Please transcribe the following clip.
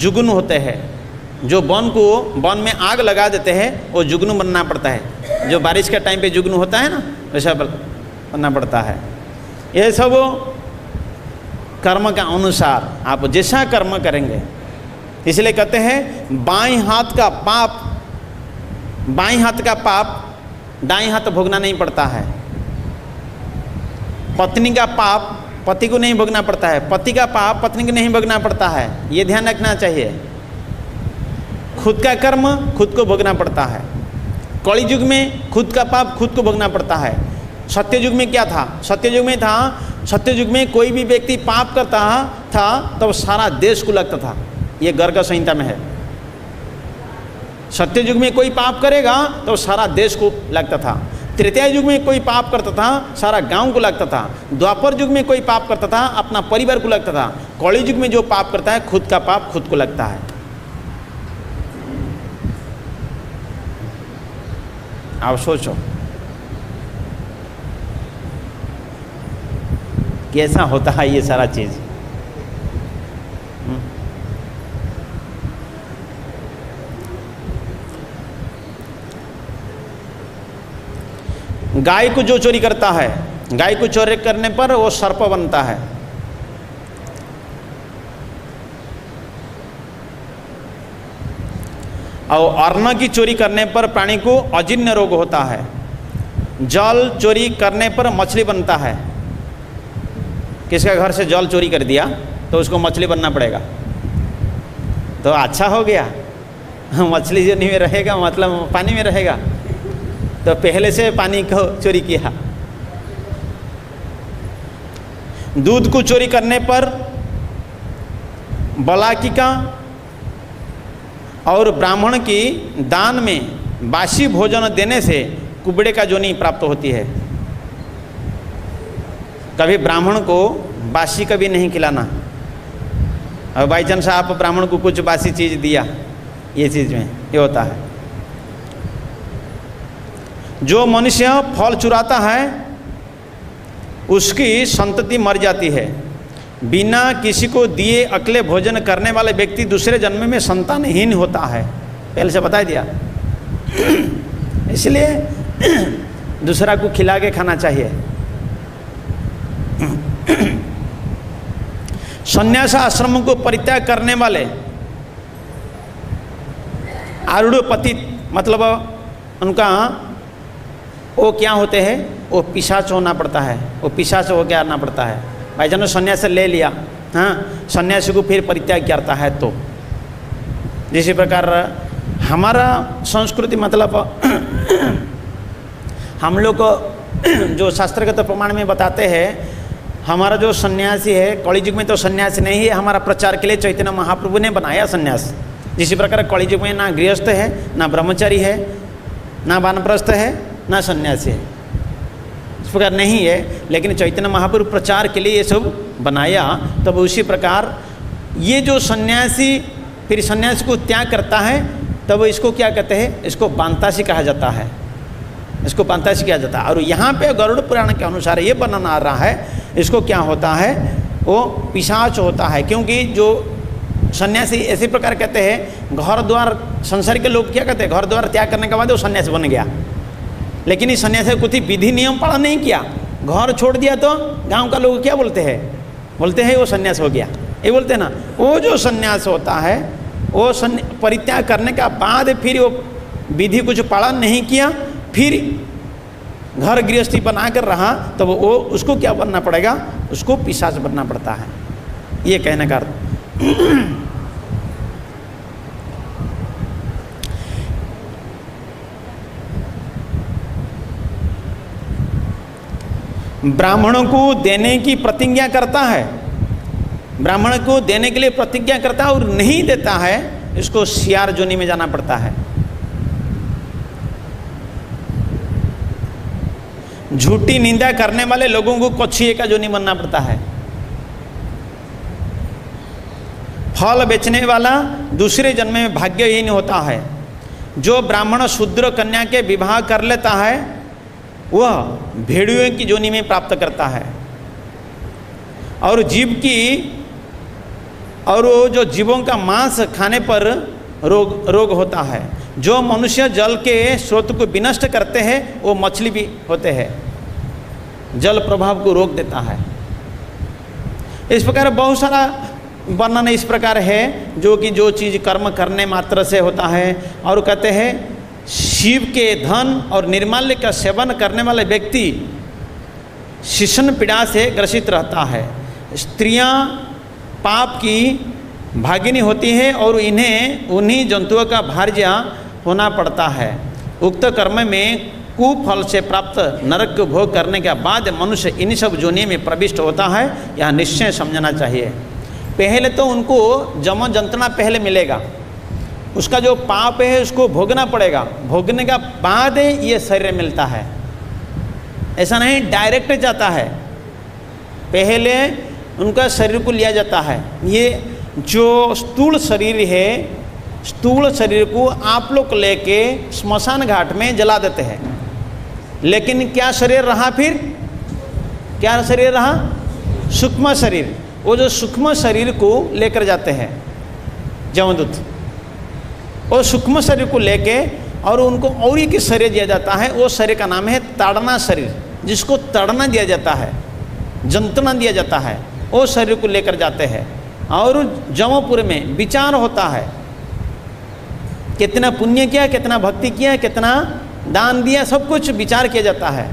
जुगनू होते हैं, जो वन में आग लगा देते हैं, वो जुगनू बनना पड़ता है। जो बारिश के टाइम पे जुगनू होता है ना, वैसा बनना पड़ता है। ये सब कर्म का अनुसार आप जैसा कर्म करेंगे, इसलिए कहते हैं बाएं हाथ का पाप दाएं हाथ भोगना नहीं पड़ता है। पत्नी का पाप पति को नहीं भोगना पड़ता है, पति का पाप पत्नी को नहीं भोगना पड़ता है। ये ध्यान रखना चाहिए। खुद का कर्म खुद को भोगना पड़ता है। कलि युग में खुद का पाप खुद को भोगना पड़ता है। सत्य युग में क्या था? सत्य युग में कोई भी व्यक्ति पाप करता था तो सारा देश को लगता था। ये गर्ग संहिता में है। सत्य युग में कोई पाप करेगा तो सारा देश को लगता था। त्रेता युग में कोई पाप करता था, सारा गांव को लगता था। द्वापर युग में कोई पाप करता था, अपना परिवार को लगता था। कलि युग में जो पाप करता है, खुद का पाप खुद को लगता है। आप सोचो कैसा होता है ये सारा चीज। गाय को जो चोरी करता है, गाय को चोरी करने पर वो सर्प बनता है। और अन्न की चोरी करने पर प्राणी को अजीर्ण रोग होता है। जल चोरी करने पर मछली बनता है। किसका घर से जल चोरी कर दिया तो उसको मछली बनना पड़ेगा। तो अच्छा हो गया, मछली जो नहीं में रहेगा, मतलब पानी में रहेगा, तो पहले से पानी को चोरी किया। दूध को चोरी करने पर बलाकिका और ब्राह्मण की दान में बासी भोजन देने से कुबड़े का जोनी प्राप्त होती है। कभी ब्राह्मण को बासी कभी नहीं खिलाना। और बाई चांस आप ब्राह्मण को कुछ बासी चीज़ दिया, ये चीज़ में ये होता है। जो मनुष्य फल चुराता है उसकी संतति मर जाती है। बिना किसी को दिए अकेले भोजन करने वाले व्यक्ति दूसरे जन्म में संतानहीन होता है। पहले से बता दिया। इसलिए दूसरा को खिला के खाना चाहिए। संन्यास आश्रम को परित्याग करने वाले आरूढ़ पतित, मतलब उनका वो क्या होते हैं, वो पिशाच होना पड़ता है। वो पिशाच हो क्या आना पड़ता है। भाई जानो संन्यास ले लिया, हाँ, सन्यासी को फिर परित्याग करता है। तो जिस प्रकार हमारा संस्कृति, मतलब हम लोग को जो शास्त्रगत प्रमाण में बताते हैं, हमारा जो सन्यासी है, कलि युग में तो सन्यासी नहीं है, हमारा प्रचार के लिए चैतन्य महाप्रभु ने बनाया सन्यास। जिस प्रकार कलि युग में ना गृहस्थ है, ना ब्रह्मचारी है, ना वानप्रस्थ है, ना सन्यासी है, इस प्रकार नहीं है। लेकिन चैतन्य महाप्रभु प्रचार के लिए ये सब बनाया। तब उसी प्रकार ये जो सन्यासी फिर सन्यासी को त्याग करता है, तब इसको क्या कहते हैं, इसको बांतासी कहा जाता है। इसको बांतासी किया जाता है। और यहाँ पे गरुड़ पुराण के अनुसार ये वर्णन आ रहा है, इसको क्या होता है, वो पिशाच होता है। क्योंकि जो सन्यासी ऐसे प्रकार कहते हैं, घर द्वार संसार के लोग क्या कहते हैं, घर द्वार त्याग करने के बाद वो सन्यासी बन गया। लेकिन इस सन्यासी कुछ विधि नियम पालन नहीं किया, घर छोड़ दिया, तो गांव का लोग क्या बोलते हैं, वो सन्यास हो गया। ये बोलते हैं ना, वो जो सन्यास होता है, वो परित्याग करने का बाद फिर वो विधि कुछ पालन नहीं किया, फिर घर गृहस्थी बनाकर रहा, तो वो उसको क्या बनना पड़ेगा, उसको पिशाच बनना पड़ता है। ये कहने का अर्थ। ब्राह्मणों को देने की प्रतिज्ञा करता है, ब्राह्मण को देने के लिए प्रतिज्ञा करता है और नहीं देता है, इसको सियार जोनी में जाना पड़ता है। झूठी निंदा करने वाले लोगों को कछुए का जोनी बनना पड़ता है। फल बेचने वाला दूसरे जन्म में भाग्यहीन होता है। जो ब्राह्मण शूद्र कन्या के विवाह कर लेता है, वह भेड़ियों की जोनी में प्राप्त करता है। और जीव की और वो जो जीवों का मांस खाने पर रोग होता है। जो मनुष्य जल के स्रोत को विनष्ट करते हैं वो मछली भी होते हैं, जल प्रभाव को रोक देता है। इस प्रकार बहुत सारा वर्णन इस प्रकार है, जो कि जो चीज़ कर्म करने मात्र से होता है। और कहते हैं शिव के धन और निर्माल्य का सेवन करने वाले व्यक्ति शिशन पीड़ा से ग्रसित रहता है। स्त्रियां पाप की भागिनी होती है और इन्हें उन्हीं जंतुओं का भार्या होना पड़ता है। उक्त कर्म में कुफल से प्राप्त नरक को भोग करने के बाद मनुष्य इन सब जोनि में प्रविष्ट होता है, यह निश्चय समझना चाहिए। पहले तो उनको जम जंतना पहले मिलेगा, उसका जो पाप है उसको भोगना पड़ेगा, भोगने का बाद ये शरीर मिलता है। ऐसा नहीं डायरेक्ट जाता है, पहले उनका शरीर को लिया जाता है। ये जो स्थूल शरीर है, स्थूल शरीर को आप लोग लेके स्मशान घाट में जला देते हैं, लेकिन क्या शरीर रहा फिर? क्या शरीर रहा? सूक्ष्म शरीर। वो जो सूक्ष्म शरीर को लेकर जाते हैं जमदूत, वो सूक्ष्म शरीर को लेके और उनको और एक शरीर दिया जाता है। वो शरीर का नाम है ताड़ना शरीर, जिसको तड़ना दिया जाता है, जंतना दिया जाता है। वो शरीर को लेकर जाते हैं और जमपुर में विचार होता है, कितना पुण्य किया, कितना भक्ति किया, कितना दान दिया, सब कुछ विचार किया जाता है।